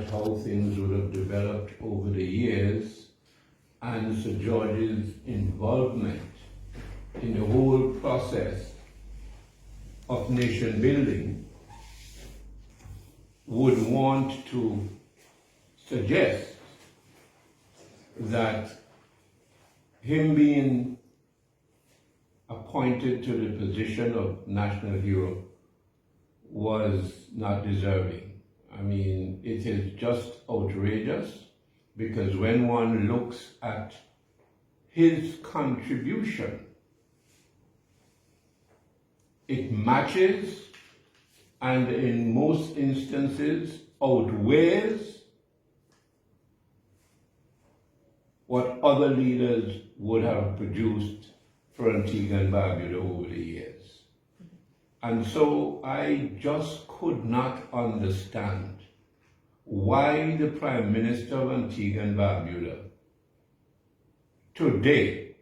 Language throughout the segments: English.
at how things would have developed over the years and Sir George's involvement in the whole process of nation building, would want to suggest that him being appointed to the position of national hero was not deserving. I mean, it is just outrageous, because when one looks at his contribution, it matches and in most instances outweighs what other leaders would have produced for Antigua and Barbuda over the years. And so I just could not understand why the Prime Minister of Antigua and Barbuda today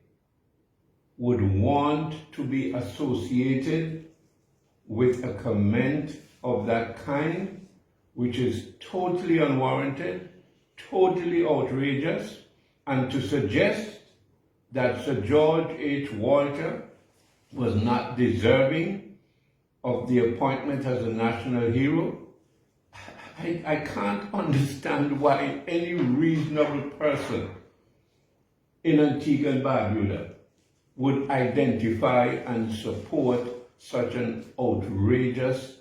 would want to be associated with a comment of that kind, which is totally unwarranted, totally outrageous, and to suggest that Sir George H. Walter was not deserving of the appointment as a national hero. I can't understand why any reasonable person in Antigua and Barbuda would identify and support such an outrageous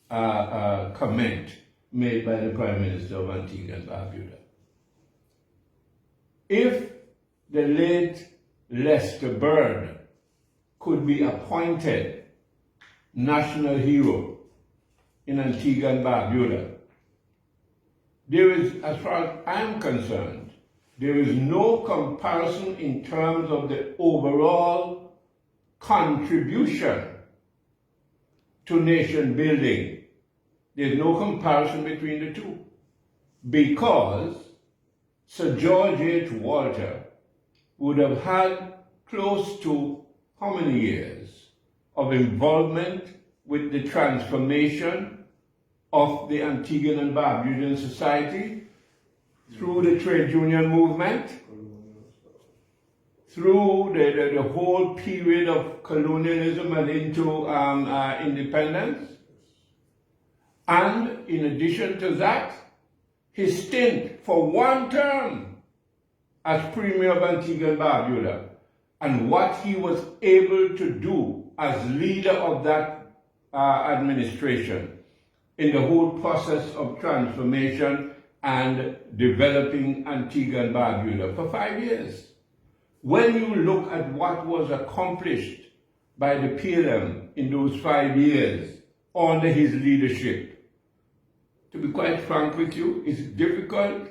comment made by the Prime Minister of Antigua and Barbuda. If the late Lester Browne could be appointed national hero in Antigua and Barbuda, there is, as far as I'm concerned, there is no comparison in terms of the overall contribution to nation building. There's no comparison between the two, because Sir George H. Walter would have had close to how many years of involvement with the transformation of the Antiguan and Barbudan society through the trade union movement, through the whole period of colonialism and into independence. And in addition to that, his stint for one term as Premier of Antigua and Barbuda, and what he was able to do as leader of that administration in the whole process of transformation and developing Antigua and Barbuda for 5 years. When you look at what was accomplished by the PLM in those 5 years under his leadership, to be quite frank with you, it's difficult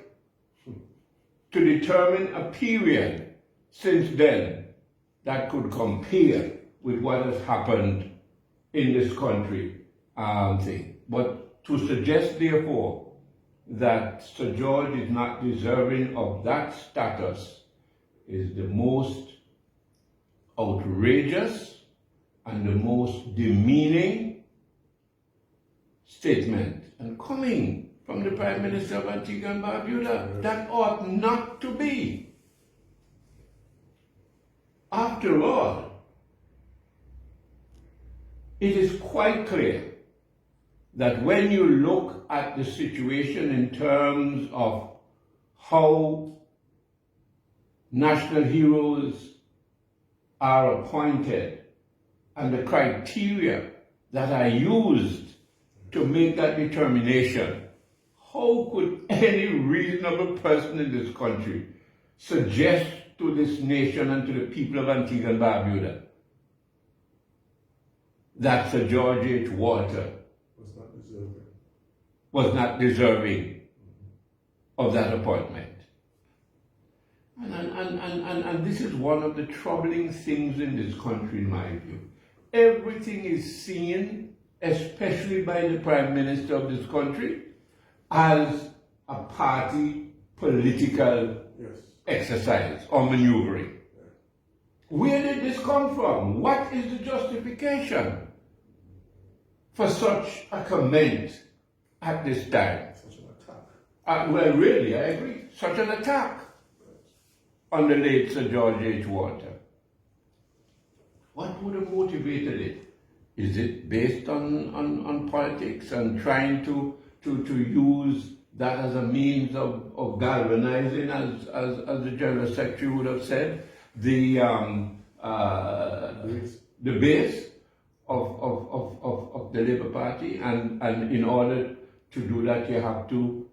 to determine a period since then that could compare with what has happened in this country. But to suggest, therefore, that Sir George is not deserving of that status is the most outrageous and the most demeaning statement, and coming from the Prime Minister of Antigua and Barbuda. That ought not to be. After all, it is quite clear that when you look at the situation in terms of how national heroes are appointed and the criteria that are used to make that determination, how could any reasonable person in this country suggest to this nation and to the people of Antigua and Barbuda that Sir George H. Walter was not deserving of that appointment? And this is one of the troubling things in this country, in my view. Everything is seen, especially by the Prime Minister of this country, as a party political exercise or maneuvering. Where did this come from? What is the justification for such a comment at this time? Such an attack. Well, really, I agree. Such an attack on the late Sir George H. Walter. What would have motivated it? Is it based on politics and trying to use that as a means of galvanizing, as the General Secretary would have said, the base of the Labour Party, and in order to do that you have to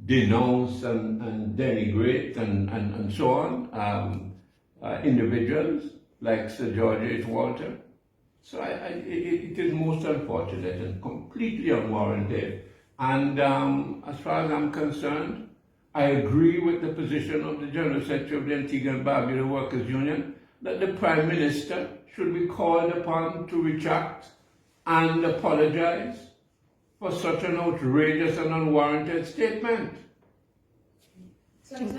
denounce and denigrate and so on individuals like Sir George H. Walter. So it is most unfortunate and completely unwarranted. And as far as I'm concerned, I agree with the position of the General Secretary of the Antigua and Barbuda Workers' Union that the Prime Minister should be called upon to retract and apologize for such an outrageous and unwarranted statement.